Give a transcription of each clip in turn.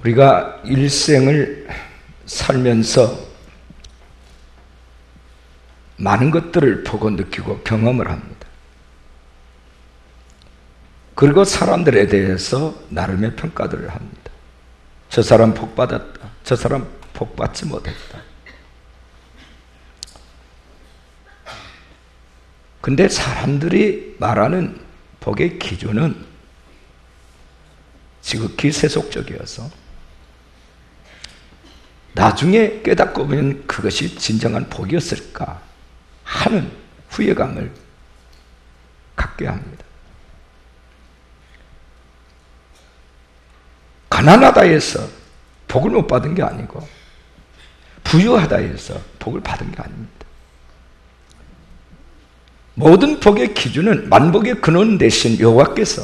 우리가 일생을 살면서 많은 것들을 보고 느끼고 경험을 합니다. 그리고 사람들에 대해서 나름의 평가들을 합니다. 저 사람 복 받았다. 저 사람 복 받지 못했다. 근데 사람들이 말하는 복의 기준은 지극히 세속적이어서 나중에 깨닫고 보면 그것이 진정한 복이었을까 하는 후회감을 갖게 합니다. 가난하다 해서 복을 못 받은 게 아니고 부유하다 해서 복을 받은 게 아닙니다. 모든 복의 기준은 만복의 근원 되신 여호와께서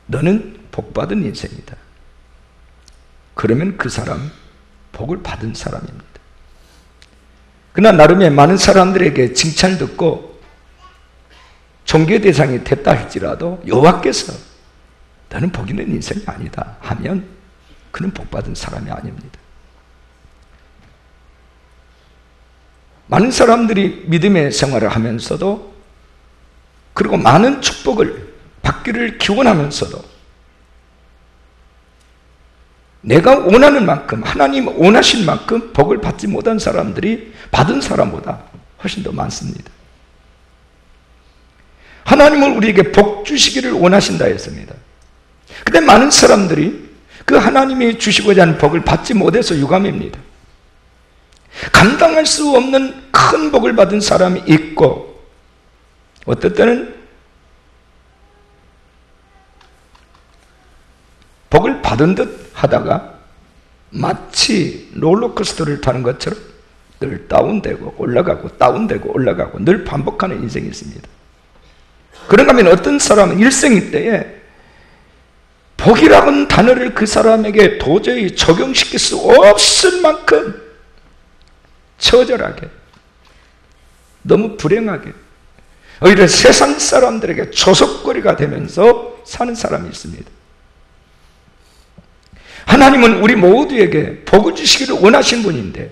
너는 복받은 인생이다. 그러면 그 사람 복을 받은 사람입니다. 그러나 나름의 많은 사람들에게 칭찬을 듣고 존귀의 대상이 됐다 할지라도 여호와께서 너는 복 있는 인생이 아니다 하면 그는 복받은 사람이 아닙니다. 많은 사람들이 믿음의 생활을 하면서도 그리고 많은 축복을 받기를 기원하면서도 내가 원하는 만큼 하나님 원하신 만큼 복을 받지 못한 사람들이 받은 사람보다 훨씬 더 많습니다. 하나님은 우리에게 복 주시기를 원하신다 했습니다. 그런데 많은 사람들이 그 하나님이 주시고자 하는 복을 받지 못해서 유감입니다. 감당할 수 없는 큰 복을 받은 사람이 있고 어떨 때는 복을 받은 듯 하다가 마치 롤러코스터를 타는 것처럼 늘 다운되고 올라가고 다운되고 올라가고 늘 반복하는 인생이 있습니다. 그런가 하면 어떤 사람은 일생일 때에 복이라는 단어를 그 사람에게 도저히 적용시킬 수 없을 만큼 처절하게 너무 불행하게 오히려 세상 사람들에게 조석거리가 되면서 사는 사람이 있습니다. 하나님은 우리 모두에게 복을 주시기를 원하신 분인데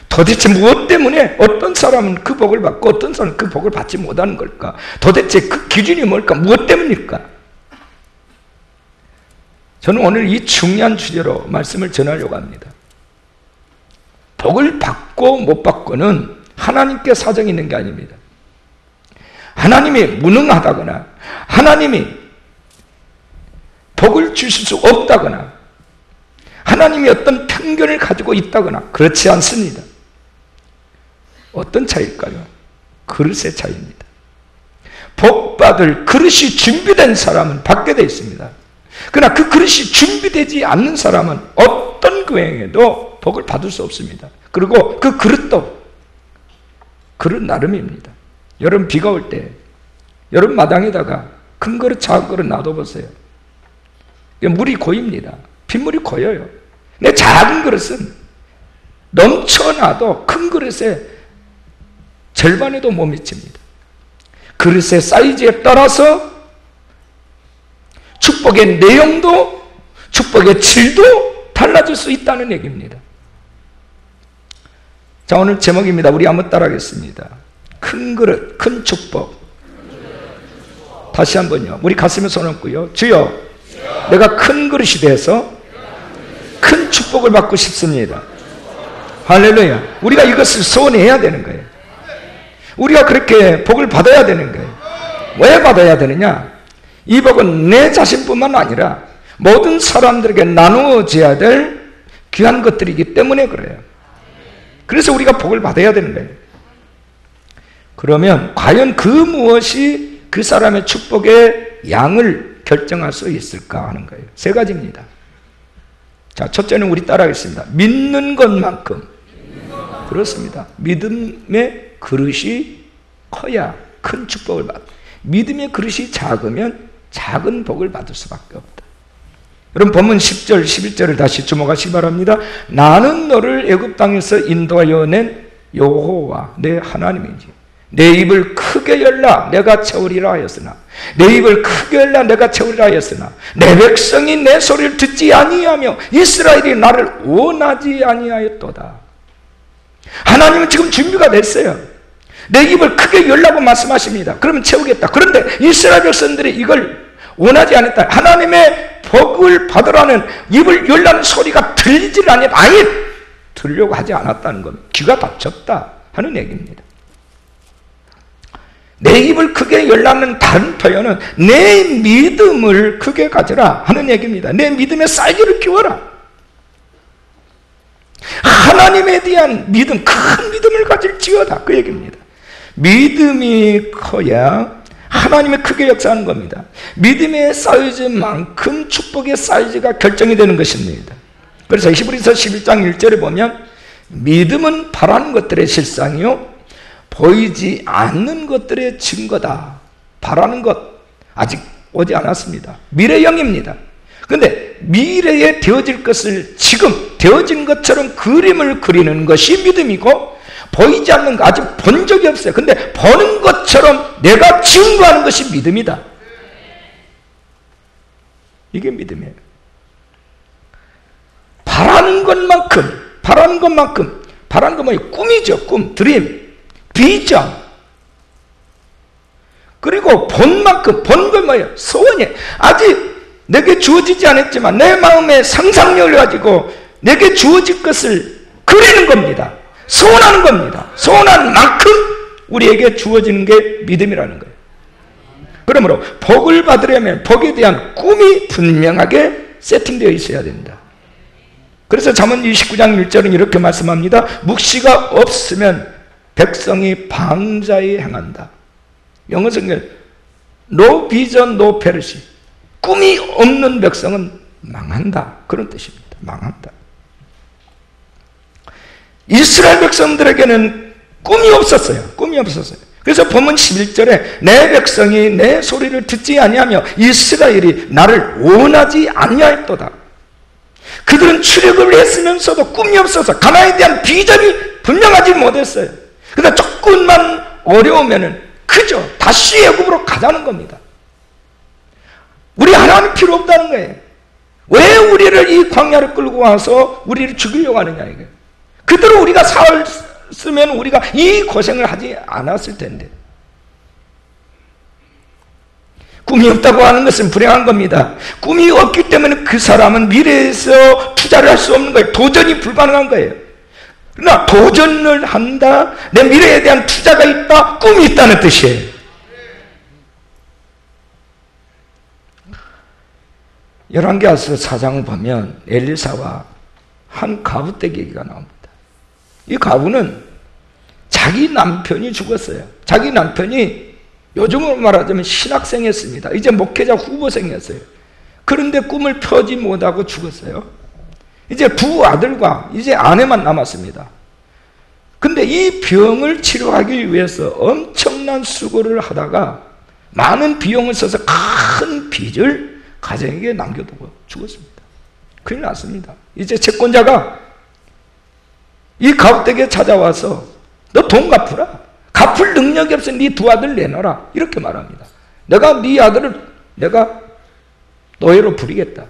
도대체 무엇 때문에 어떤 사람은 그 복을 받고 어떤 사람은 그 복을 받지 못하는 걸까? 도대체 그 기준이 뭘까? 무엇 때문일까? 저는 오늘 이 중요한 주제로 말씀을 전하려고 합니다. 복을 받고 못 받고는 하나님께 사정이 있는 게 아닙니다. 하나님이 무능하다거나 하나님이 복을 주실 수 없다거나 하나님이 어떤 편견을 가지고 있다거나 그렇지 않습니다. 어떤 차이일까요? 그릇의 차이입니다. 복받을 그릇이 준비된 사람은 받게 되어 있습니다. 그러나 그 그릇이 준비되지 않는 사람은 어떤 교행에도 복을 받을 수 없습니다. 그리고 그 그릇도 그릇 나름입니다. 여러분 비가 올 때 여러분 마당에다가 큰 그릇 작은 그릇 놔둬보세요. 물이 고입니다. 빗물이 고여요. 내 작은 그릇은 넘쳐나도 큰 그릇에 절반에도 못 미칩니다. 그릇의 사이즈에 따라서 축복의 내용도 축복의 질도 달라질 수 있다는 얘기입니다. 자, 오늘 제목입니다. 우리 한번 따라하겠습니다. 큰 그릇, 큰 축복. 다시 한번요. 우리 가슴에 손 얹고요. 주여, 내가 큰 그릇이 돼서 큰 축복을 받고 싶습니다. 할렐루야. 우리가 이것을 소원해야 되는 거예요. 우리가 그렇게 복을 받아야 되는 거예요. 왜 받아야 되느냐? 이 복은 내 자신뿐만 아니라 모든 사람들에게 나누어져야 될 귀한 것들이기 때문에 그래요. 그래서 우리가 복을 받아야 되는 거예요. 그러면 과연 그 무엇이 그 사람의 축복의 양을 결정할 수 있을까 하는 거예요. 세 가지입니다. 자, 첫째는 우리 따라하겠습니다. 믿는 것만큼. 그렇습니다. 믿음의 그릇이 커야 큰 축복을 받아. 믿음의 그릇이 작으면 작은 복을 받을 수밖에 없다. 여러분 본문 10절 11절을 다시 주목하시기 바랍니다. 나는 너를 애굽 땅에서 인도하여 낸 여호와 내 하나님이지. 내 입을 크게 열라 내가 채우리라 하였으나 내 입을 크게 열라 내가 채우리라 하였으나 내 백성이 내 소리를 듣지 아니하며 이스라엘이 나를 원하지 아니하였도다. 하나님은 지금 준비가 됐어요. 내 입을 크게 열라고 말씀하십니다. 그러면 채우겠다. 그런데 이스라엘 백성들이 이걸 원하지 않았다. 하나님의 복을 받으라는 입을 열라는 소리가 들리질 않았다. 아예 들으려고 하지 않았다는 겁니다. 귀가 닫혔다 하는 얘기입니다. 내 입을 크게 열라는 다른 표현은 내 믿음을 크게 가져라 하는 얘기입니다. 내 믿음의 사이즈를 키워라. 하나님에 대한 믿음, 큰 믿음을 가질지어다 그 얘기입니다. 믿음이 커야 하나님이 크게 역사하는 겁니다. 믿음의 사이즈만큼 축복의 사이즈가 결정이 되는 것입니다. 그래서 히브리서 11장 1절에 보면 믿음은 바라는 것들의 실상이요 보이지 않는 것들의 증거다. 바라는 것 아직 오지 않았습니다. 미래형입니다. 그런데 미래에 되어질 것을 지금 되어진 것처럼 그림을 그리는 것이 믿음이고 보이지 않는 거 아직 본 적이 없어요. 근데 보는 것처럼 내가 증거하는 것이 믿음이다. 이게 믿음이에요. 바라는 것만큼 바라는 건 뭐예요? 꿈이죠. 꿈, 드림, 비전. 그리고 본 만큼 본 건 뭐예요? 소원이에요. 아직 내게 주어지지 않았지만 내 마음의 상상력을 가지고 내게 주어질 것을 그리는 겁니다. 소원하는 겁니다. 소원한 만큼 우리에게 주어지는 게 믿음이라는 거예요. 그러므로 복을 받으려면 복에 대한 꿈이 분명하게 세팅되어 있어야 된다. 그래서 잠언 29장 1절은 이렇게 말씀합니다. 묵시가 없으면 백성이 방자히 행한다. 영어 성경 No vision, no perish. 꿈이 없는 백성은 망한다. 그런 뜻입니다. 망한다. 이스라엘 백성들에게는 꿈이 없었어요. 꿈이 없었어요. 그래서 본문 11절에 내 백성이 내 소리를 듣지 아니하며 이스라엘이 나를 원하지 아니하였도다. 그들은 출애굽을 했으면서도 꿈이 없어서 가나안에 대한 비전이 분명하지 못했어요. 그러니까 조금만 어려우면은 그저 다시 애굽으로 가자는 겁니다. 우리 하나님 필요 없다는 거예요. 왜 우리를 이 광야를 끌고 와서 우리를 죽이려고 하느냐 이거예요. 그대로 우리가 살았으면 우리가 이 고생을 하지 않았을 텐데. 꿈이 없다고 하는 것은 불행한 겁니다. 꿈이 없기 때문에 그 사람은 미래에서 투자를 할 수 없는 거예요. 도전이 불가능한 거예요. 그러나 도전을 한다, 내 미래에 대한 투자가 있다, 꿈이 있다는 뜻이에요. 열왕기하서 4장을 보면 엘리사와 한 가부떼기 얘기가 나옵니다. 이 가부는 자기 남편이 죽었어요. 자기 남편이 요즘으로 말하자면 신학생이었습니다. 이제 목회자 후보생이었어요. 그런데 꿈을 펴지 못하고 죽었어요. 이제 두 아들과 이제 아내만 남았습니다. 근데 이 병을 치료하기 위해서 엄청난 수고를 하다가 많은 비용을 써서 큰 빚을 가정에게 남겨두고 죽었습니다. 큰일 났습니다. 이제 채권자가 이 가부댁에 찾아와서 너 돈 갚으라. 갚을 능력이 없어 네 두 아들 내놔라. 이렇게 말합니다. 내가 네 아들을 내가 노예로 부리겠다.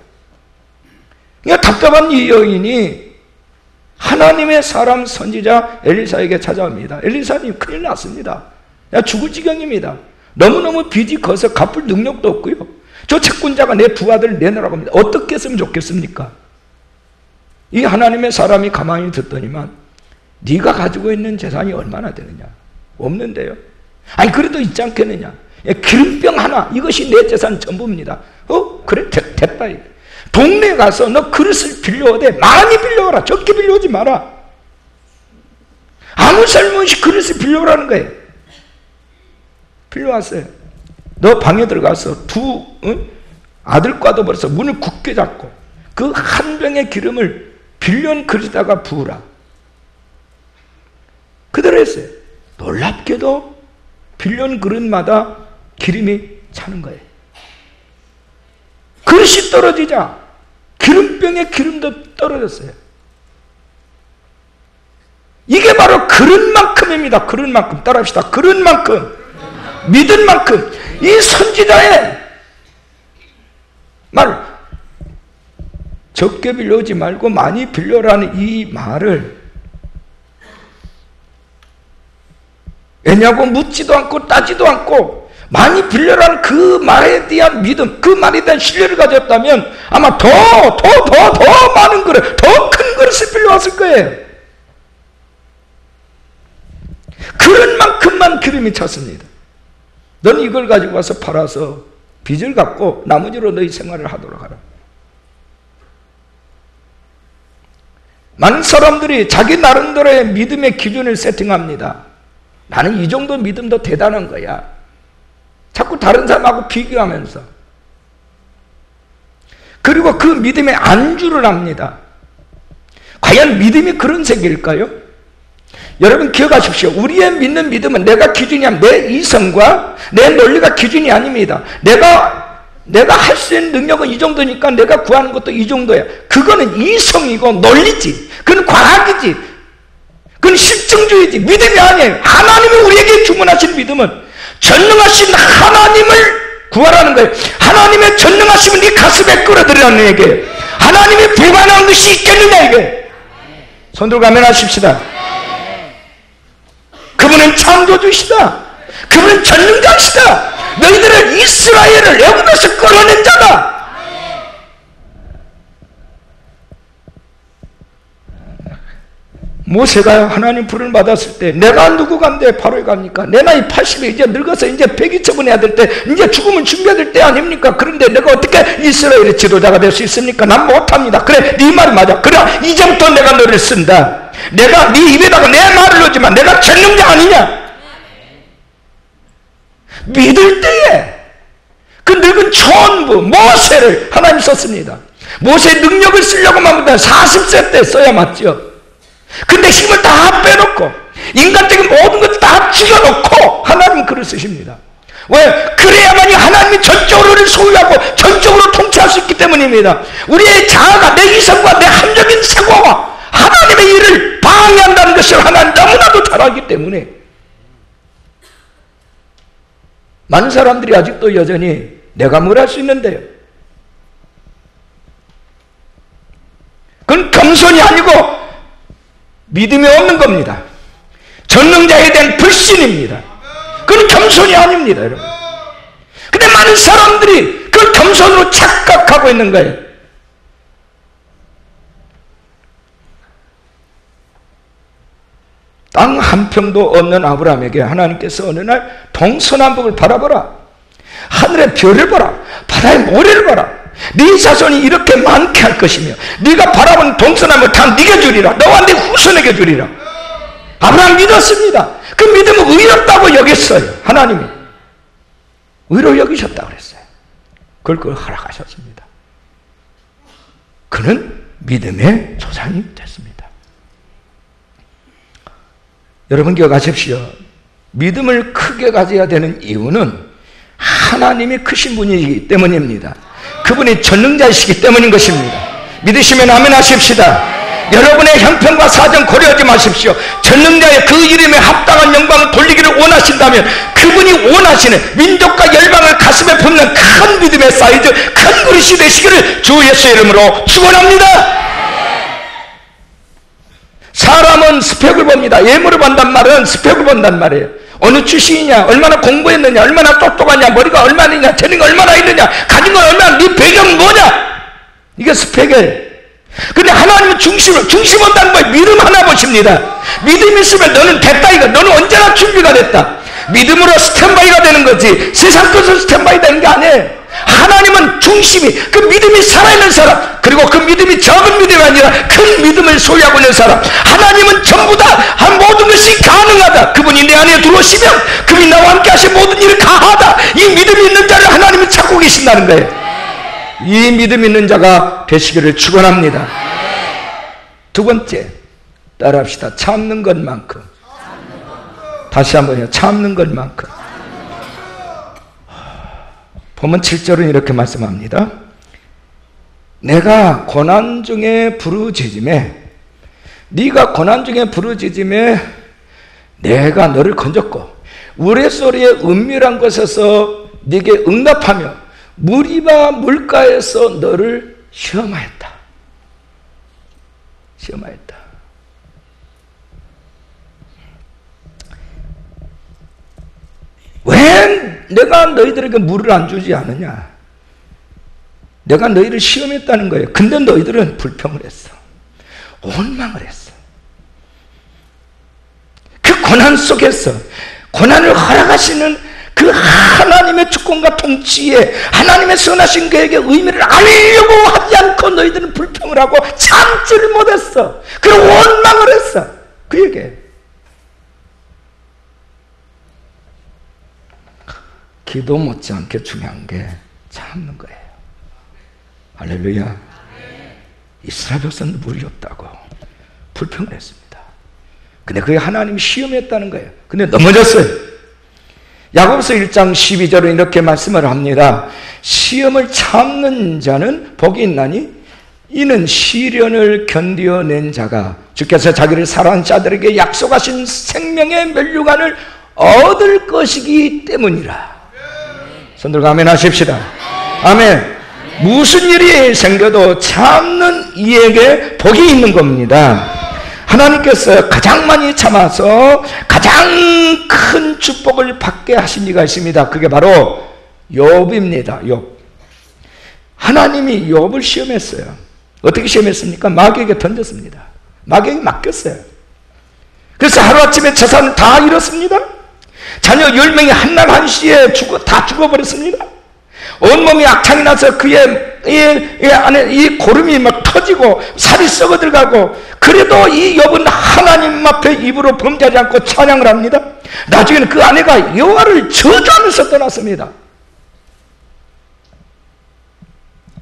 그러니까 답답한 이 여인이 하나님의 사람 선지자 엘리사에게 찾아옵니다. 엘리사님 큰일 났습니다. 야 죽을 지경입니다. 너무너무 빚이 커서 갚을 능력도 없고요. 저 채권자가 내 두 아들을 내놓으라고 합니다. 어떻게 했으면 좋겠습니까? 이 하나님의 사람이 가만히 듣더니만 네가 가지고 있는 재산이 얼마나 되느냐? 없는데요. 아니 그래도 있지 않겠느냐? 기름병 하나 이것이 내 재산 전부입니다. 그래 됐다. 동네 가서 너 그릇을 빌려오되 많이 빌려오라. 적게 빌려오지 마라. 아무 잘못이 그릇을 빌려오라는 거예요. 빌려왔어요. 너 방에 들어가서 두 아들과도 벌써 문을 굳게 잡고 그 한 병의 기름을 빌려온 그릇에다가 부으라. 그대로 했어요. 놀랍게도 빌려온 그릇마다 기름이 차는 거예요. 그릇이 떨어지자 기름병의 기름도 떨어졌어요. 이게 바로 그릇만큼입니다. 그릇만큼. 따라합시다. 그릇만큼. 믿은 만큼. 이 선지자의 말, 적게 빌려오지 말고 많이 빌려라는 이 말을 왜냐고 묻지도 않고 따지도 않고 많이 빌려라는 그 말에 대한 믿음, 그 말에 대한 신뢰를 가졌다면 아마 더 많은 그릇, 더 큰 그릇을 빌려왔을 거예요. 그런 만큼만 기름이 찼습니다. 넌 이걸 가지고 와서 팔아서 빚을 갚고 나머지로 너희 생활을 하도록 하라. 많은 사람들이 자기 나름대로의 믿음의 기준을 세팅합니다. 나는 이 정도 믿음도 대단한 거야. 자꾸 다른 사람하고 비교하면서. 그리고 그 믿음의 안주를 합니다. 과연 믿음이 그런 세계일까요? 여러분 기억하십시오. 우리의 믿는 믿음은 내가 기준이 아니라 내 이성과 내 논리가 기준이 아닙니다. 내가 할 수 있는 능력은 이 정도니까 내가 구하는 것도 이 정도야. 그거는 이성이고 논리지. 그건 과학이지. 그건 실증주의지. 믿음이 아니에요. 하나님이 우리에게 주문하신 믿음은 전능하신 하나님을 구하라는 거예요. 하나님의 전능하심을 네 가슴에 끌어들이라는 얘기예요. 하나님이 불가능한 것이 있겠느냐 이게. 손 들고 아멘하십시다. 그분은 창조주시다. 그분은 전능자시다. 너희들은 이스라엘을 애굽에서 끌어낸 자다. 모세가 하나님 불을 받았을 때 내가 누구 간데 바로에 갑니까? 내 나이 80에 이제 늙어서 이제 폐기 처분해야 될 때 이제 죽음을 준비해야 될 때 아닙니까? 그런데 내가 어떻게 이스라엘의 지도자가 될 수 있습니까? 난 못합니다. 그래, 네 말이 맞아. 그래, 이제부터 내가 너를 쓴다. 내가 네 입에다가 내 말을 넣지만 내가 전능자 아니냐? 믿을 때에 그 늙은 초원부 모세를 하나님 썼습니다. 모세의 능력을 쓰려고만 하면 40세 때 써야 맞죠. 근데 힘을 다 빼놓고 인간적인 모든 것을 다 죽여놓고 하나님 글을 쓰십니다. 왜? 그래야만이 하나님이 전적으로 우리를 소유하고 전적으로 통치할 수 있기 때문입니다. 우리의 자아가 내 이성과 내 함적인 사고가 하나님의 일을 방해한다는 것을 하나님 너무나도 잘 알기 때문에 많은 사람들이 아직도 여전히 내가 뭘 할 수 있는데요. 그건 겸손이 아니고 믿음이 없는 겁니다. 전능자에 대한 불신입니다. 그건 겸손이 아닙니다, 여러분. 근데 많은 사람들이 그걸 겸손으로 착각하고 있는 거예요. 땅 한 평도 없는 아브라함에게 하나님께서 어느 날 동서남북을 바라보라. 하늘의 별을 보라. 바다의 모래를 봐라. 네 자손이 이렇게 많게 할 것이며 네가 바라본 동서남북을 다 네게 주리라. 너와 네 후손에게 주리라. 아브라함 믿었습니다. 그 믿음은 의롭다고 여겼어요. 하나님이 의로 여기셨다고 그랬어요. 그걸 허락하셨습니다. 그는 믿음의 조상이 됐습니다. 여러분 기억하십시오. 믿음을 크게 가져야 되는 이유는 하나님이 크신 분이기 때문입니다. 그분이 전능자이시기 때문인 것입니다. 믿으시면 아멘 하십시다. 여러분의 형편과 사정 고려하지 마십시오. 전능자의 그 이름에 합당한 영광을 돌리기를 원하신다면 그분이 원하시는 민족과 열방을 가슴에 품는 큰 믿음의 사이즈, 큰 그릇이 되시기를 주 예수의 이름으로 축원합니다. 사람은 스펙을 봅니다. 예물을 본단 말은 스펙을 본단 말이에요. 어느 출신이냐, 얼마나 공부했느냐, 얼마나 똑똑하냐, 머리가 얼마나 있냐, 재능이 얼마나 있느냐, 가진 건 얼마나, 네 배경은 뭐냐, 이게 스펙이에요. 근데 하나님은 중심 본다는 거예요. 믿음 하나 보십니다. 믿음이 있으면 너는 됐다 이거. 너는 언제나 준비가 됐다. 믿음으로 스탠바이가 되는 거지 세상 것으로 스탠바이 되는 게 아니에요. 하나님은 중심이, 그 믿음이 살아있는 사람, 그리고 그 믿음이 적은 믿음이 아니라 큰 믿음을 소유하고 있는 사람, 하나님은 전부 다 한 모든 것이 가능하다. 그분이 내 안에 들어오시면 그분이 나와 함께 하신 모든 일을 다하다. 이 믿음이 있는 자를 하나님은 찾고 계신다는 거예요. 이 믿음 있는 자가 되시기를 축원합니다. 두 번째, 따라합시다. 참는 것만큼. 다시 한번요. 참는 것만큼. 보면 7절은 이렇게 말씀합니다. 내가 고난 중에 부르짖음에, 네가 고난 중에 부르짖음에 내가 너를 건졌고 우레소리의 은밀한 곳에서 네게 응답하며 무리바 물가에서 너를 시험하였다. 시험하였다. 왜 내가 너희들에게 물을 안 주지 않느냐? 내가 너희를 시험했다는 거예요. 근데 너희들은 불평을 했어. 원망을 했어. 그 고난 속에서 고난을 허락하시는 그 하나님의 주권과 통치에 하나님의 선하신 계획의 의미를 알려고 하지 않고 너희들은 불평을 하고 참지를 못했어. 그리고 원망을 했어. 그에게 기도 못지않게 중요한 게 참는 거예요. 할렐루야. 이스라엘 백성은 물이 없다고 불평을 했습니다. 근데 그게 하나님이 시험했다는 거예요. 근데 넘어졌어요. 야고보서 1장 12절에 이렇게 말씀을 합니다. 시험을 참는 자는 복이 있나니 이는 시련을 견디어낸 자가 주께서 자기를 사랑하는 자들에게 약속하신 생명의 면류관을 얻을 것이기 때문이라. 손들고 아멘 하십시다. 아멘. 무슨 일이 생겨도 참는 이에게 복이 있는 겁니다. 하나님께서 가장 많이 참아서 가장 큰 축복을 받게 하신 이가 있습니다. 그게 바로 욥입니다. 욥. 하나님이 욥을 시험했어요. 어떻게 시험했습니까? 마귀에게 던졌습니다. 마귀에게 맡겼어요. 그래서 하루아침에 재산을 다 잃었습니다. 자녀 10명이 한날 한시에 다 죽어버렸습니다. 온몸이 악창이 나서 그의 안에 이 고름이 막 터지고 살이 썩어 들어가고, 그래도 이 욥은 하나님 앞에 입으로 범죄하지 않고 찬양을 합니다. 나중에는 그 아내가 여호와를 저주하면서 떠났습니다.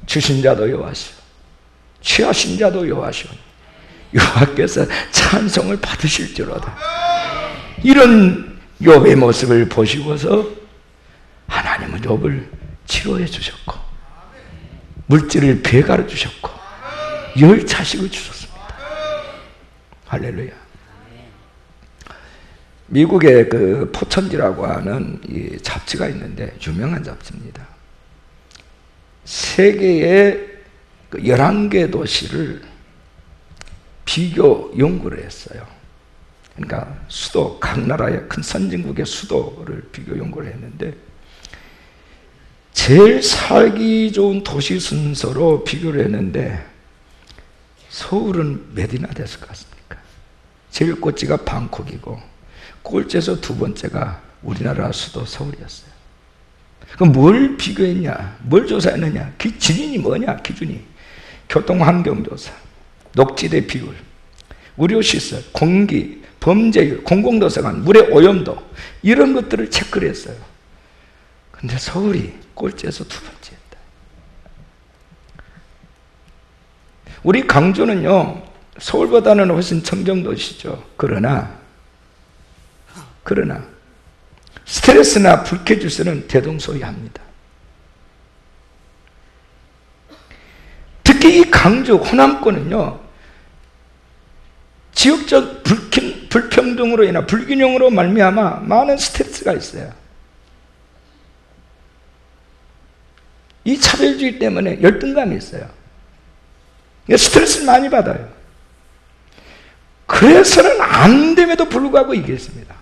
주신 자도 여호와시오, 취하신 자도 여호와시오, 여호와께서 찬송을 받으실지로다. 이런 욥의 모습을 보시고서 하나님은 욥을 치료해 주셨고 물질을 배가로 주셨고 열 자식을 주셨습니다. 할렐루야. 미국의 그 포천지라고 하는 이 잡지가 있는데 유명한 잡지입니다. 세계의 11개 도시를 비교 연구를 했어요. 그러니까 수도, 각 나라의 큰 선진국의 수도를 비교 연구를 했는데 제일 살기 좋은 도시 순서로 비교를 했는데 서울은 몇이나 됐을 것 같습니까? 제일 꼴찌가 방콕이고 꼴찌에서 두 번째가 우리나라 수도 서울이었어요. 그럼 뭘 비교했냐? 뭘 조사했느냐? 기준이 뭐냐? 기준이 교통환경조사, 녹지대 비율, 의료시설, 공기, 범죄율, 공공도서관, 물의 오염도, 이런 것들을 체크를 했어요. 근데 서울이 꼴찌에서 두 번째였다. 우리 강주는요, 서울보다는 훨씬 청정도시죠. 그러나 스트레스나 불쾌지수는 대동소이합니다. 특히 이 강주, 호남권은요, 지역적 불평등으로 인한 불균형으로 말미암아 많은 스트레스가 있어요. 이 차별주의 때문에 열등감이 있어요. 스트레스를 많이 받아요. 그래서는 안 됨에도 불구하고 이겼습니다.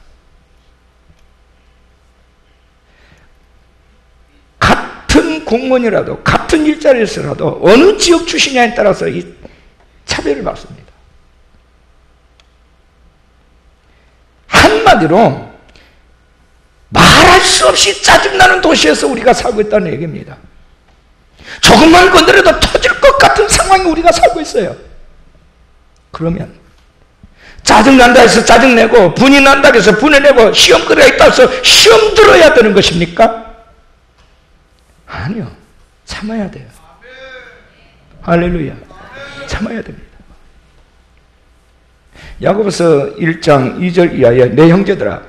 같은 공무원이라도 같은 일자리에서라도 어느 지역 출신이냐에 따라서 이 차별을 받습니다. 한마디로 말할 수 없이 짜증나는 도시에서 우리가 살고 있다는 얘기입니다. 조금만 건드려도 터질 것 같은 상황에 우리가 살고 있어요. 그러면 짜증난다 해서 짜증내고 분이 난다 해서 분을 내고 시험거리가 있다 해서 시험 들어야 되는 것입니까? 아니요. 참아야 돼요. 할렐루야. 참아야 됩니다. 야고보서 1장 2절 이하에 내 형제들아,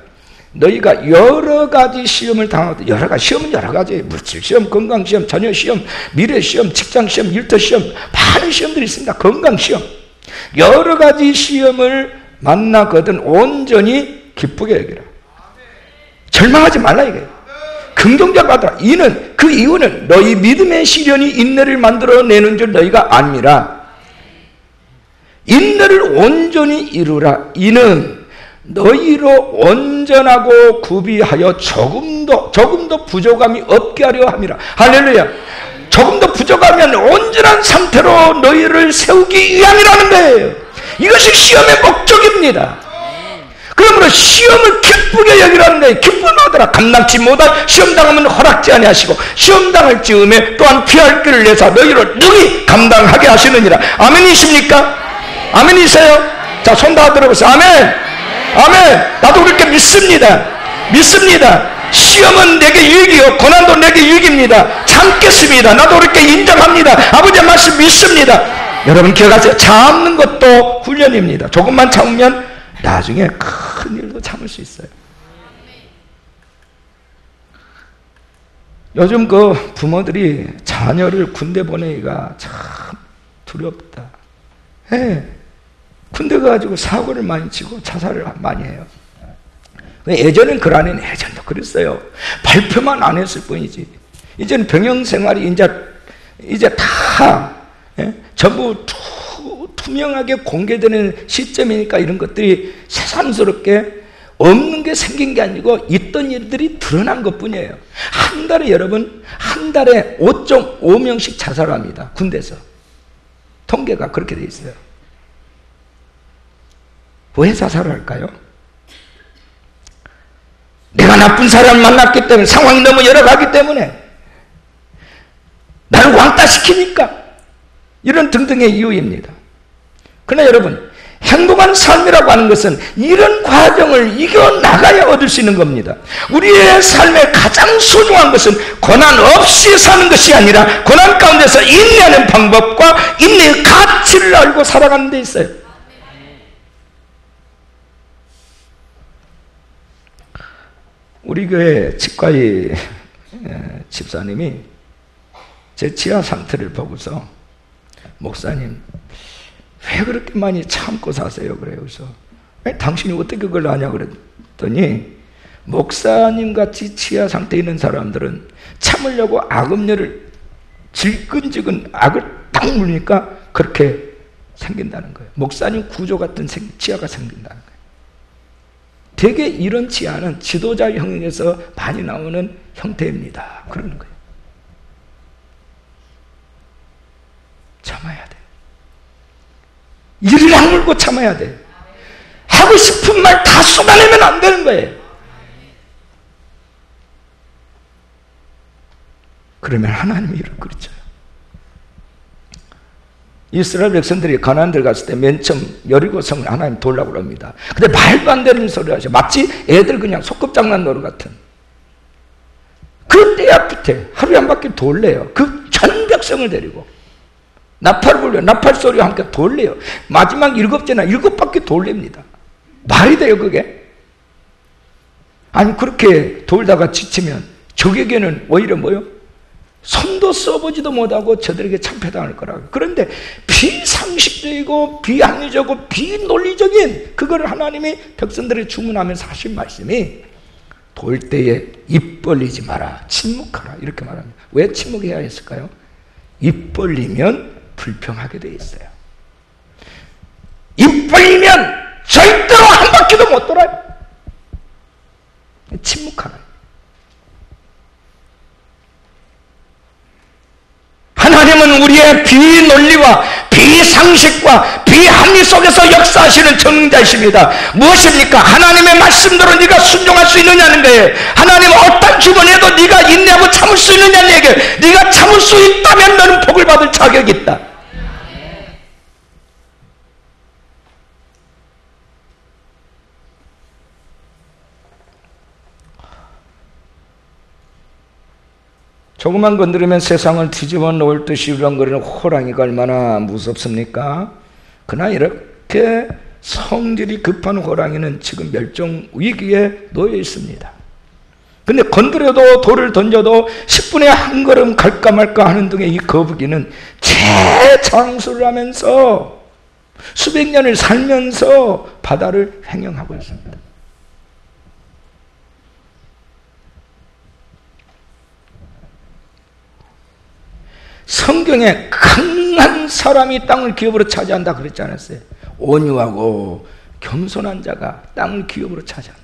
너희가 여러 가지 시험을 당하거든. 여러 가지 시험은 여러 가지, 물질 시험, 건강 시험, 자녀 시험, 미래 시험, 직장 시험, 일터 시험, 많은 시험들이 있습니다. 건강 시험, 여러 가지 시험을 만나거든 온전히 기쁘게 여기라. 절망하지 말라 이거예요. 긍정적으로 받아라. 그 이유는 너희 믿음의 시련이 인내를 만들어내는 줄 너희가 아니라 인내를 온전히 이루라. 이는 너희로 온전하고 구비하여 조금 더 부족함이 없게 하려 함이라. 할렐루야. 조금 더 부족하면 온전한 상태로 너희를 세우기 위함이라는 거예요. 이것이 시험의 목적입니다. 그러므로 시험을 기쁘게 여기라는 거예요. 기쁨하더라. 감당치 못할 시험당하면 허락지 아니하시고 시험당할 즈음에 또한 피할 길을 내사 너희를 능히 감당하게 하시느니라. 아멘이십니까? 아멘이세요? 자, 손 다 들어보세요. 아멘. 아멘. 나도 그렇게 믿습니다. 시험은 내게 유익이요 고난도 내게 유익입니다. 참겠습니다. 나도 그렇게 인정합니다. 아버지의 말씀 믿습니다. 여러분 기억하세요. 참는 것도 훈련입니다. 조금만 참으면 나중에 큰 일도 참을 수 있어요. 요즘 그 부모들이 자녀를 군대 보내기가 참 두렵다. 군대 가가지고 사고를 많이 치고 자살을 많이 해요. 예전엔 예전도 그랬어요. 발표만 안 했을 뿐이지. 이제는 병영 생활이 이제 다 전부 투명하게 공개되는 시점이니까 이런 것들이 새삼스럽게 없는 게 생긴 게 아니고 있던 일들이 드러난 것 뿐이에요. 한 달에 5.5명씩 자살합니다. 군대에서. 통계가 그렇게 돼 있어요. 왜 자살을 할까요? 내가 나쁜 사람을 만났기 때문에, 상황이 너무 여러 가기 때문에, 나를 왕따시키니까, 이런 등등의 이유입니다. 그러나 여러분, 행복한 삶이라고 하는 것은 이런 과정을 이겨나가야 얻을 수 있는 겁니다. 우리의 삶의 가장 소중한 것은 고난 없이 사는 것이 아니라 고난 가운데서 인내하는 방법과 인내의 가치를 알고 살아가는 데 있어요. 우리 교회 치과의 집사님이 제 치아 상태를 보고서 목사님 왜 그렇게 많이 참고 사세요? 그래요. 그래서 당신이 어떻게 그걸 아냐 그랬더니 목사님 같이 치아 상태에 있는 사람들은 참으려고 악음료를 질끈질끈 악을 딱 물으니까 그렇게 생긴다는 거예요. 목사님 구조 같은 치아가 생긴다는 거예요. 되게 이런 치아는 지도자 형에서 많이 나오는 형태입니다. 그러는 거예요. 참아야 돼. 이를 악물고 참아야 돼. 하고 싶은 말 다 쏟아내면 안 되는 거예요. 그러면 하나님이 이를 그르쳐요. 이스라엘 백성들이 가나안 들어갔을 때 맨 처음 여리고성을 하나님 돌라고 합니다. 근데 말도 안 되는 소리를 하셔. 마치 애들 그냥 소꿉장난 노릇 같은. 그 때 앞에 하루에 한 바퀴 돌래요. 그 전 백성을 데리고 나팔을 불려요. 나팔 소리와 함께 돌래요. 마지막 7째나 7바퀴 돌립니다. 말이 돼요 그게? 아니 그렇게 돌다가 지치면 적에게는 오히려 뭐요? 손도 써보지도 못하고 저들에게 참패당할 거라고. 그런데 비상식적이고 비합리적이고 비논리적인 그거를 하나님이 백성들에게 주문하면서 하신 말씀이 돌 때에 입 벌리지 마라, 침묵하라 이렇게 말합니다. 왜 침묵해야 했을까요? 입 벌리면 불평하게 돼 있어요. 입 벌리면 절대로 한 바퀴도 못 돌아요. 침묵하라. 하나님은 우리의 비논리와 비상식과 비합리 속에서 역사하시는 전능자이십니다. 무엇입니까? 하나님의 말씀대로 네가 순종할 수 있느냐는 거예요. 하나님 어떤 주문에도 네가 인내하고 참을 수 있느냐는 얘기예요. 네가 참을 수 있다면 너는 복을 받을 자격이 있다. 조금만 건드리면 세상을 뒤집어 놓을 듯이 우렁거리는 호랑이가 얼마나 무섭습니까? 그러나 이렇게 성질이 급한 호랑이는 지금 멸종 위기에 놓여 있습니다. 근데 건드려도 돌을 던져도 10분에 한 걸음 갈까 말까 하는 등의 이 거북이는 재창수를 하면서 수백 년을 살면서 바다를 횡령하고 있습니다. 성경에 강한 사람이 땅을 기업으로 차지한다 그랬지 않았어요? 온유하고 겸손한 자가 땅을 기업으로 차지한다.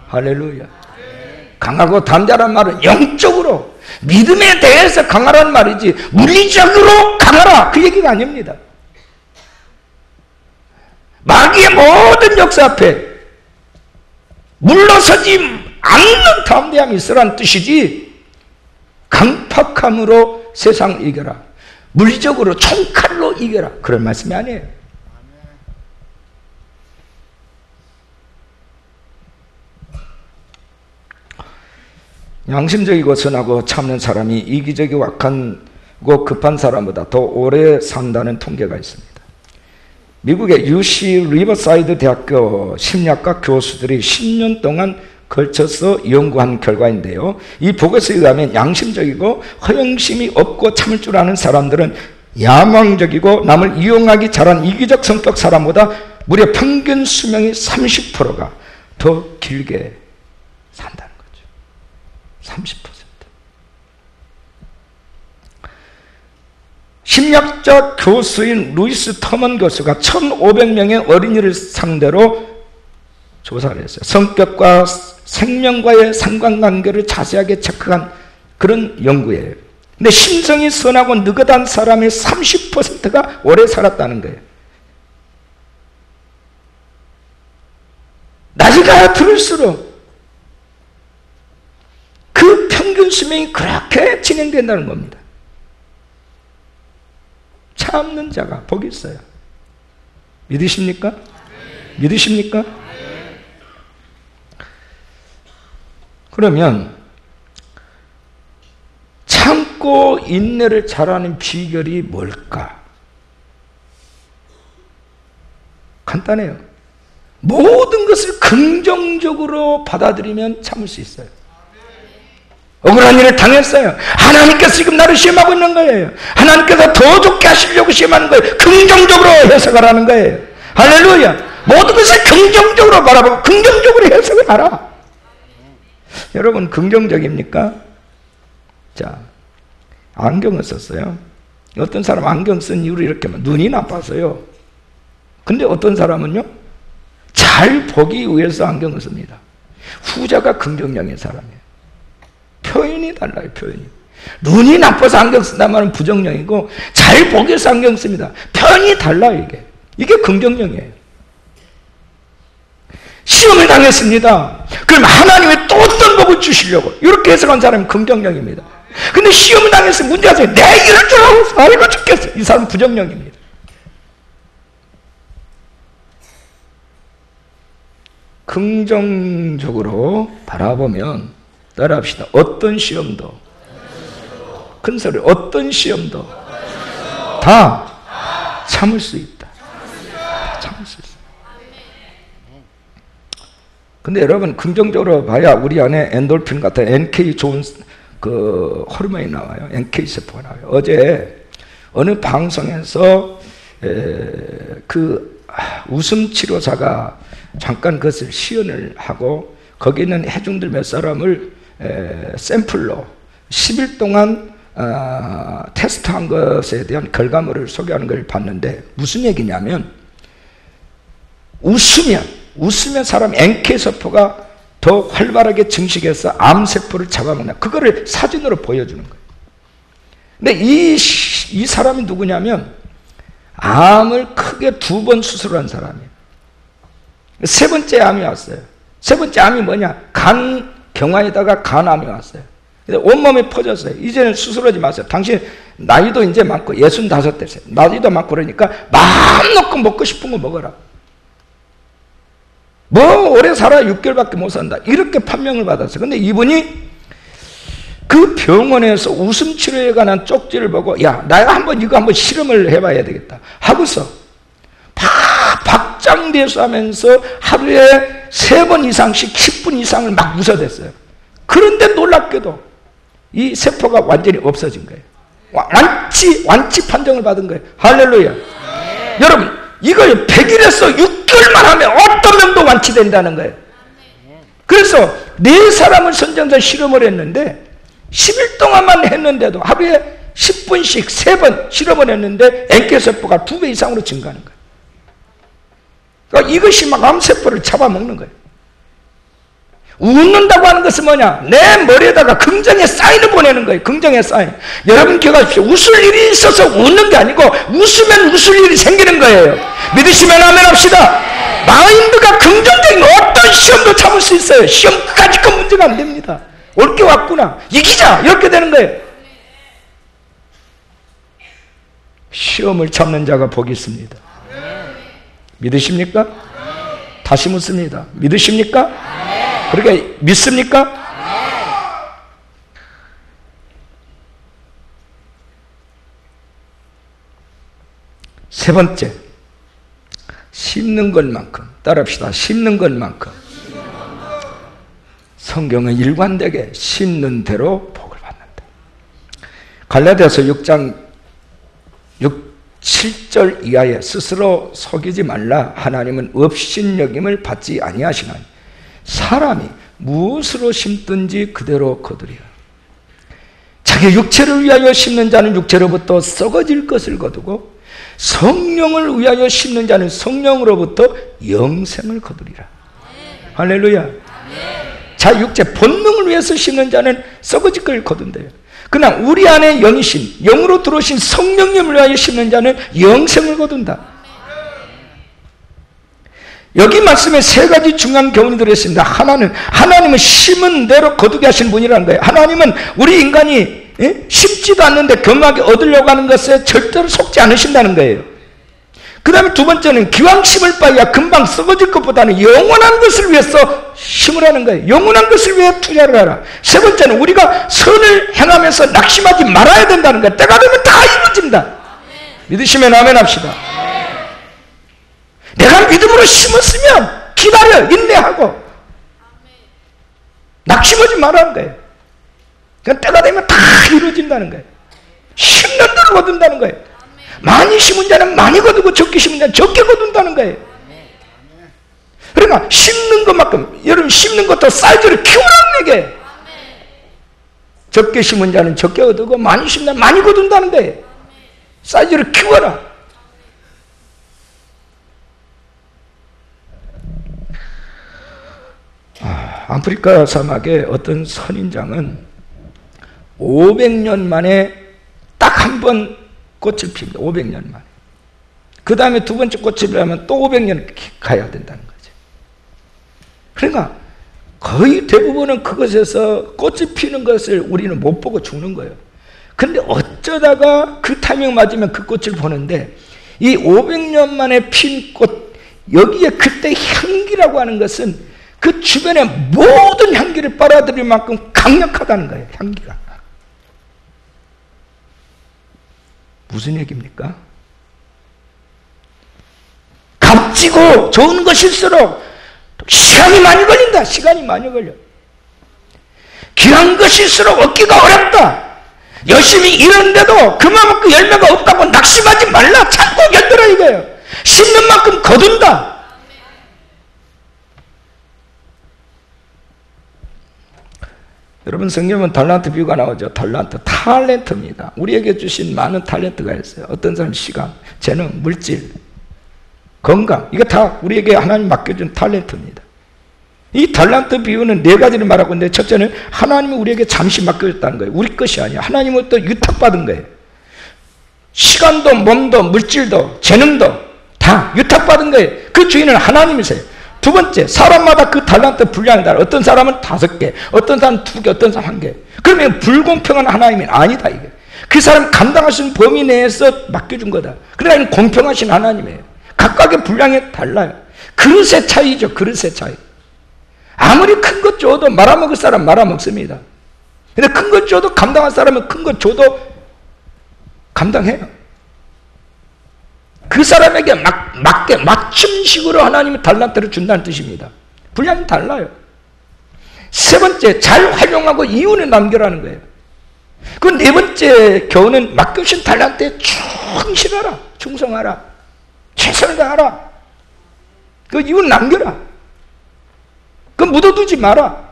할렐루야. 강하고 담대한 말은 영적으로 믿음에 대해서 강하라는 말이지 물리적으로 강하라 그 얘기가 아닙니다. 마귀의 모든 역사 앞에 물러서지 않는 담대함이 있으라는 뜻이지, 강팍함으로 세상을 이겨라, 물리적으로 총칼로 이겨라, 그런 말씀이 아니에요. 양심적이고 선하고 참는 사람이 이기적이고 악하고 급한 사람보다 더 오래 산다는 통계가 있습니다. 미국의 UC 리버사이드 대학교 심리학과 교수들이 10년 동안 걸쳐서 연구한 결과인데요, 이 보고서에 의하면 양심적이고 허영심이 없고 참을 줄 아는 사람들은 야망적이고 남을 이용하기 잘한 이기적 성격 사람보다 무려 평균 수명이 30%가 더 길게 산다는 거죠. 30%. 심리학자 교수인 루이스 터먼 교수가 1,500명의 어린이를 상대로 조사를 했어요. 성격과 생명과의 상관관계를 자세하게 체크한 그런 연구예요. 근데 심성이 선하고 느긋한 사람의 30%가 오래 살았다는 거예요. 나이가 들을수록 그 평균 수명이 그렇게 진행된다는 겁니다. 참는 자가 복이 있어요. 믿으십니까? 믿으십니까? 그러면 참고 인내를 잘하는 비결이 뭘까? 간단해요. 모든 것을 긍정적으로 받아들이면 참을 수 있어요. 억울한 일을 당했어요. 하나님께서 지금 나를 시험하고 있는 거예요. 하나님께서 더 좋게 하시려고 시험하는 거예요. 긍정적으로 해석하라는 거예요. 할렐루야. 모든 것을 긍정적으로 바라보고 긍정적으로 해석을 하라. 여러분, 긍정적입니까? 자, 안경을 썼어요. 어떤 사람 안경 쓴 이유로 이렇게 눈이 나빠서요. 근데 어떤 사람은요, 잘 보기 위해서 안경을 씁니다. 후자가 긍정적인 사람이에요. 표현이 달라요, 표현이. 눈이 나빠서 안경 쓴다면 부정적이고, 잘 보기 위해서 안경 씁니다. 표현이 달라요, 이게 긍정적이에요. 시험을 당했습니다. 그럼 하나님이 또 어떤 복을 주시려고 이렇게 해석한 사람은 긍정적입니다. 근데 시험을 당해서 문제가 생겨, 내가 이럴 줄 알고 아이고 죽겠어, 이 사람은 부정적입니다. 긍정적으로 바라보면, 따라합시다. 어떤 시험도, 큰 소리, 어떤 시험도 다 참을 수 있다. 참을 수 있어요. 근데 여러분, 긍정적으로 봐야 우리 안에 엔돌핀 같은 NK 좋은 그 호르몬이 나와요. NK 세포가 나와요. 어제 어느 방송에서 그 웃음 치료사가 잠깐 그것을 시연을 하고 거기 있는 회중들 몇 사람을 샘플로 10일 동안 테스트한 것에 대한 결과물을 소개하는 걸 봤는데, 무슨 얘기냐면, 웃으면 사람 NK세포가 더 활발하게 증식해서 암세포를 잡아먹는, 그거를 사진으로 보여주는 거예요. 근데 이 사람이 누구냐면, 암을 크게 2번 수술한 사람이에요. 세 번째 암이 왔어요. 세 번째 암이 뭐냐? 간 경화에다가 간암이 왔어요. 근데 온몸에 퍼졌어요. 이제는 수술하지 마세요. 당신 나이도 이제 많고 65대세요. 나이도 많고 그러니까 마음 놓고 먹고 싶은 거 먹어라. 뭐 오래 살아 6개월밖에 못 산다. 이렇게 판명을 받았어요. 근데 이분이 그 병원에서 웃음 치료에 관한 쪽지를 보고, 야, 내가 이거 한번 실험을 해봐야 되겠다 하고서 박장대소 하면서 하루에 3번 이상씩 10분 이상을 막 웃어댔어요. 그런데 놀랍게도 이 세포가 완전히 없어진 거예요. 완치 판정을 받은 거예요. 할렐루야. 네. 여러분, 이거 100일에서 6개월만 하면 어떤 병도 완치된다는 거예요. 그래서 4사람을 선정해서 실험을 했는데 10일 동안만 했는데도 하루에 10분씩 3번 실험을 했는데 NK세포가 2배 이상으로 증가하는 거예요. 그러니까 이것이 막 암세포를 잡아먹는 거예요. 웃는다고 하는 것은 뭐냐? 내 머리에다가 긍정의 사인을 보내는 거예요. 긍정의 사인. 여러분 기억하십시오. 웃을 일이 있어서 웃는 게 아니고 웃으면 웃을 일이 생기는 거예요. 믿으시면 아멘 합시다. 마인드가 긍정적인 어떤 시험도 참을 수 있어요. 시험 끝까지 건 문제가 안 됩니다. 올 게 왔구나, 이기자, 이렇게 되는 거예요. 시험을 참는 자가 복이 있습니다. 믿으십니까? 다시 묻습니다. 믿으십니까? 그렇게 믿습니까? 세 번째, 심는 것만큼, 따라합시다. 심는 것만큼. 성경은 일관되게 심는 대로 복을 받는다. 갈라디아서 6장 7절 이하에 스스로 속이지 말라. 하나님은 업신여김을 받지 아니하시나니 사람이 무엇으로 심든지 그대로 거두리라. 자기 육체를 위하여 심는 자는 육체로부터 썩어질 것을 거두고 성령을 위하여 심는 자는 성령으로부터 영생을 거두리라. 할렐루야. 자, 육체 본능을 위해서 심는 자는 썩어질 걸 거둔대요. 그러나 우리 안에 영이신, 영으로 들어오신 성령님을 위하여 심는 자는 영생을 거둔다. 여기 말씀에 세 가지 중요한 교훈이 들어있습니다. 하나님은 심은 대로 거두게 하신 분이라는 거예요. 하나님은 우리 인간이 심지도 않는데 경하게 얻으려고 하는 것에 절대로 속지 않으신다는 거예요. 그 다음에 두 번째는 기왕 심을 바에야 금방 썩어질 것보다는 영원한 것을 위해서 심으라는 거예요. 영원한 것을 위해 투자를 하라. 세 번째는 우리가 선을 행하면서 낙심하지 말아야 된다는 거예요. 때가 되면 다 이루어진다. 믿으시면 아멘 합시다. 내가 믿음으로 심었으면 기다려, 인내하고 낙심하지 말라는 거예요. 그냥 때가 되면 다 이루어진다는 거예요. 심는 대로 거둔다는 거예요. 많이 심은 자는 많이 거두고 적게 심은 자는 적게 거둔다는 거예요. 그러니까 심는 것만큼, 여러분 심는 것도 사이즈를 키우라는 얘기예요. 적게 심은 자는 적게 거두고 많이 심는 자는 많이 거둔다는 거예요. 사이즈를 키워라. 아프리카 사막의 어떤 선인장은 500년 만에 딱 한 번 꽃을 핍니다. 500년 만에. 그 다음에 두 번째 꽃을 피려면 또 500년 가야 된다는 거죠. 그러니까 거의 대부분은 그것에서 꽃을 피는 것을 우리는 못 보고 죽는 거예요. 근데 어쩌다가 그 타이밍 맞으면 그 꽃을 보는데, 이 500년 만에 핀 꽃, 여기에 그때 향기라고 하는 것은 그 주변의 모든 향기를 빨아들일 만큼 강력하다는 거예요. 향기가. 무슨 얘기입니까? 값지고 좋은 것일수록 시간이 많이 걸린다. 시간이 많이 걸려. 귀한 것일수록 얻기가 어렵다. 열심히 일하는데도 그만큼 열매가 없다고 낙심하지 말라. 참고 견뎌라 이거예요. 심는 만큼 거둔다. 여러분, 성경은 달란트 비유가 나오죠. 탤런트입니다. 우리에게 주신 많은 탤런트가 있어요. 어떤 사람은 시간, 재능, 물질, 건강, 이거 다 우리에게 하나님 맡겨준 탤런트입니다. 이 탤런트 비유는 네 가지를 말하고 있는데, 첫째는 하나님이 우리에게 잠시 맡겨줬다는 거예요. 우리 것이 아니야. 하나님으로부터 유탁받은 거예요. 시간도 몸도 물질도 재능도 다 유탁받은 거예요. 그 주인은 하나님이세요. 두 번째, 사람마다 그 탤런트 분량이 달라. 어떤 사람은 5개, 어떤 사람은 2개, 어떤 사람은 1개. 그러면 불공평한 하나님이 아니다 이게. 그 사람 감당하신 범위 내에서 맡겨준 거다. 그러니까 공평하신 하나님이에요. 각각의 분량이 달라요. 그릇의 차이죠. 그릇의 차이. 아무리 큰 것 줘도 말아먹을 사람 말아먹습니다. 근데 큰 것 줘도 감당할 사람은 큰 것 줘도 감당해요. 그 사람에게 맞게 맞춤식으로 하나님이 탤런트를 준다는 뜻입니다. 분량이 달라요. 세 번째, 잘 활용하고 이윤에 남겨라는 거예요. 그 네 번째 교훈은 맡겨주신 탤런트에 충실하라. 충성하라. 최선을 다하라. 그 이윤 남겨라. 그 묻어두지 마라.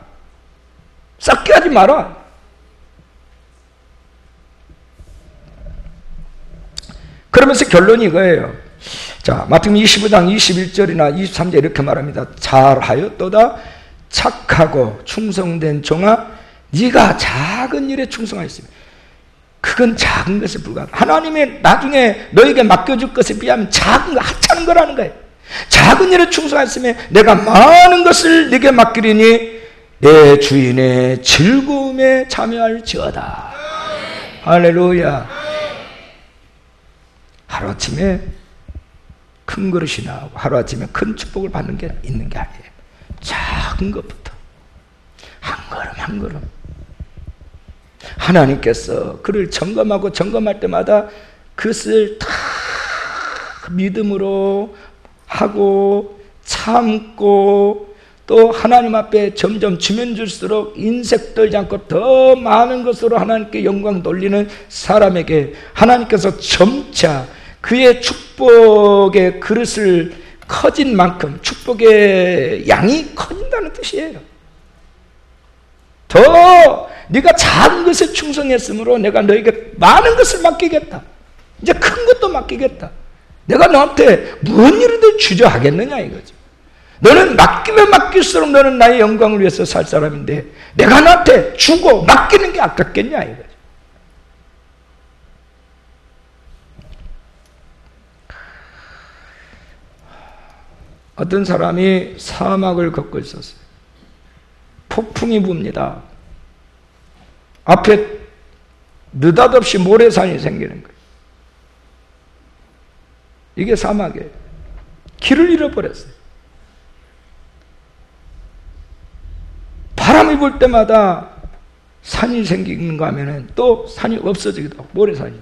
싹게 하지 마라. 그러면서 결론이 이거예요. 자, 마태복음 25장 21절이나 23절 이렇게 말합니다. 잘하였도다 착하고 충성된 종아, 네가 작은 일에 충성하였으면 그건 작은 것에 불과하다. 하나님이 나중에 너에게 맡겨줄 것에 비하면 작은 거, 하찮은 거라는 거예요. 작은 일에 충성하였으면 내가 많은 것을 네게 맡기리니 내 주인의 즐거움에 참여할지어다. 할렐루야. 하루아침에 큰 그릇이 나오고 하루아침에 큰 축복을 받는 게 있는 게 아니에요. 작은 것부터 한 걸음 한 걸음 하나님께서 그를 점검하고 점검할 때마다 그것을 다 믿음으로 하고 참고 또 하나님 앞에 점점 주면 줄수록 인색 떨지 않고 더 많은 것으로 하나님께 영광 돌리는 사람에게 하나님께서 점차 그의 축복의 그릇을 커진 만큼 축복의 양이 커진다는 뜻이에요. 더 네가 작은 것에 충성했으므로 내가 너에게 많은 것을 맡기겠다. 이제 큰 것도 맡기겠다. 내가 너한테 무슨 일이든 주저하겠느냐 이거죠. 너는 맡기면 맡길수록 너는 나의 영광을 위해서 살 사람인데 내가 너한테 주고 맡기는 게 아깝겠냐 이거죠. 어떤 사람이 사막을 걷고 있었어요. 폭풍이 붑니다. 앞에 느닷없이 모래산이 생기는 거예요. 이게 사막이에요. 길을 잃어버렸어요. 바람이 불 때마다 산이 생기는가 하면 또 산이 없어지기도 하고 모래산이.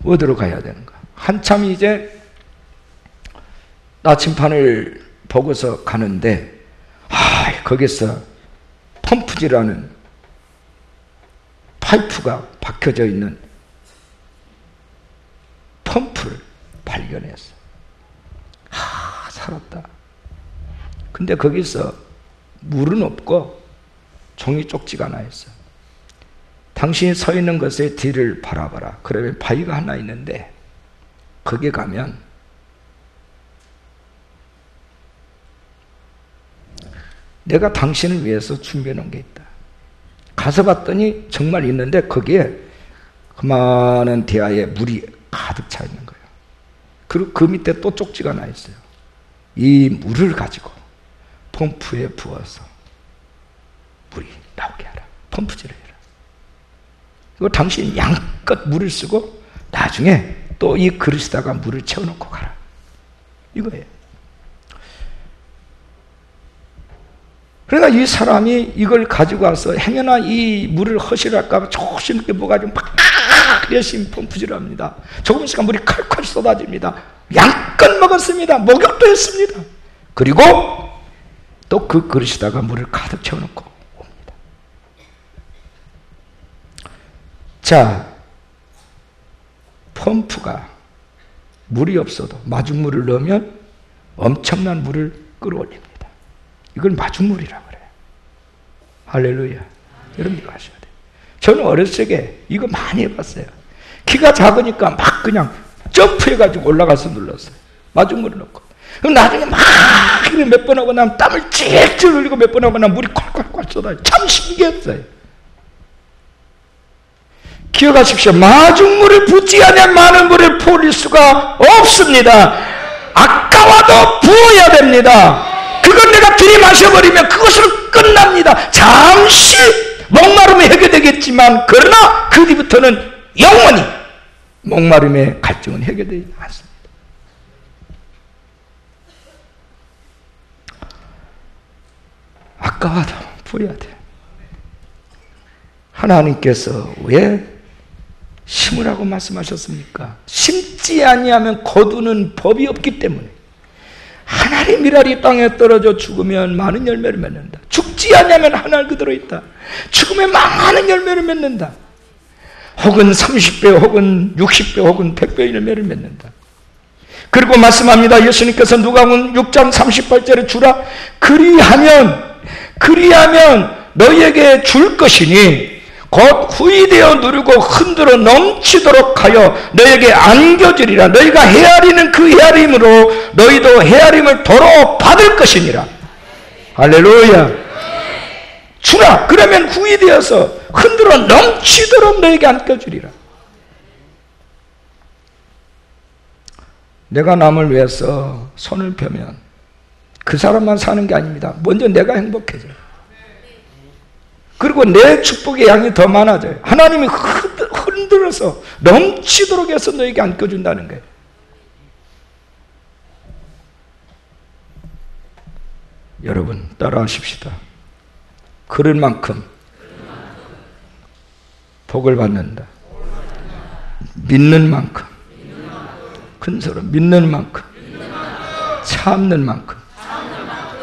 어디로 가야 되는가? 한참 이제 나침판을 보고서 가는데 거기서 펌프질하는 파이프가 박혀져 있는 펌프를 발견했어. 살았다. 근데 거기서 물은 없고 종이 쪽지가 하나 있어. 당신이 서 있는 것의 뒤를 바라봐라. 그러면 바위가 하나 있는데 거기에 가면 내가 당신을 위해서 준비해 놓은 게 있다. 가서 봤더니 정말 있는데 거기에 그만한 대야에 물이 가득 차 있는 거예요. 그리고 그 밑에 또 쪽지가 나 있어요. 이 물을 가지고 펌프에 부어서 물이 나오게 하라. 펌프질을 해라. 그리고 당신이 양껏 물을 쓰고 나중에 또 이 그릇에다가 물을 채워놓고 가라. 이거예요. 그러니까 이 사람이 이걸 가지고 와서 행여나 이 물을 허실할까 봐 조금 이렇게 뭐가지고 막 열심히 펌프질을 합니다. 조금 있으니까 물이 칼칼 쏟아집니다. 양껏 먹었습니다. 목욕도 했습니다. 그리고 또 그 그릇에다가 물을 가득 채워놓고 옵니다. 자, 펌프가 물이 없어도 마중물을 넣으면 엄청난 물을 끌어올립니다. 이걸 마중물이라고 그래요. 할렐루야. 여러분 이거 아셔야 돼요. 저는 어렸을 적에 이거 많이 해봤어요. 키가 작으니까 막 그냥 점프해가지고 올라가서 눌렀어요. 마중물을 넣고. 그럼 나중에 막 몇 번 하고 나면 땀을 찔찔 흘리고 몇 번 하고 나면 물이 콸콸콸 쏟아요. 참 신기했어요. 기억하십시오. 마중물을 붓지 않으면 많은 물을 부을 수가 없습니다. 아까워도 부어야 됩니다. 그건 내가 들이마셔버리면 그것으로 끝납니다. 잠시 목마름이 해결되겠지만 그러나 그 뒤부터는 영원히 목마름의 갈증은 해결되지 않습니다. 아까워도 부어야 돼요. 하나님께서 왜 심으라고 말씀하셨습니까? 심지 아니하면 거두는 법이 없기 때문에. 하나의 미랄이 땅에 떨어져 죽으면 많은 열매를 맺는다. 죽지 아니하면 하늘 그대로 있다. 죽으면 많은 열매를 맺는다. 혹은 30배 혹은 60배 혹은 100배의 열매를 맺는다. 그리고 말씀합니다. 예수님께서 누가복음 6장 38절에 주라. 그리하면 너희에게 줄 것이니 곧 후이되어 누르고 흔들어 넘치도록 하여 너에게 안겨주리라. 너희가 헤아리는 그 헤아림으로 너희도 헤아림을 도로 받을 것이니라. 할렐루야. 주라. 그러면 후이되어서 흔들어 넘치도록 너에게 안겨주리라. 내가 남을 위해서 손을 펴면 그 사람만 사는 게 아닙니다. 먼저 내가 행복해져요. 그리고 내 축복의 양이 더 많아져요. 하나님이 흔들어서 넘치도록 해서 너에게 안겨준다는 거예요. 여러분 따라하십시다. 그럴 만큼 복을 받는다. 믿는 만큼, 큰 소리, 믿는 만큼, 참는 만큼,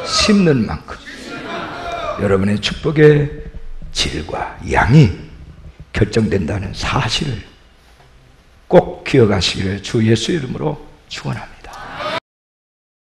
심는 만큼, 여러분의 축복의 질과 양이 결정된다는 사실을 꼭 기억하시기를 주 예수 이름으로 축원합니다.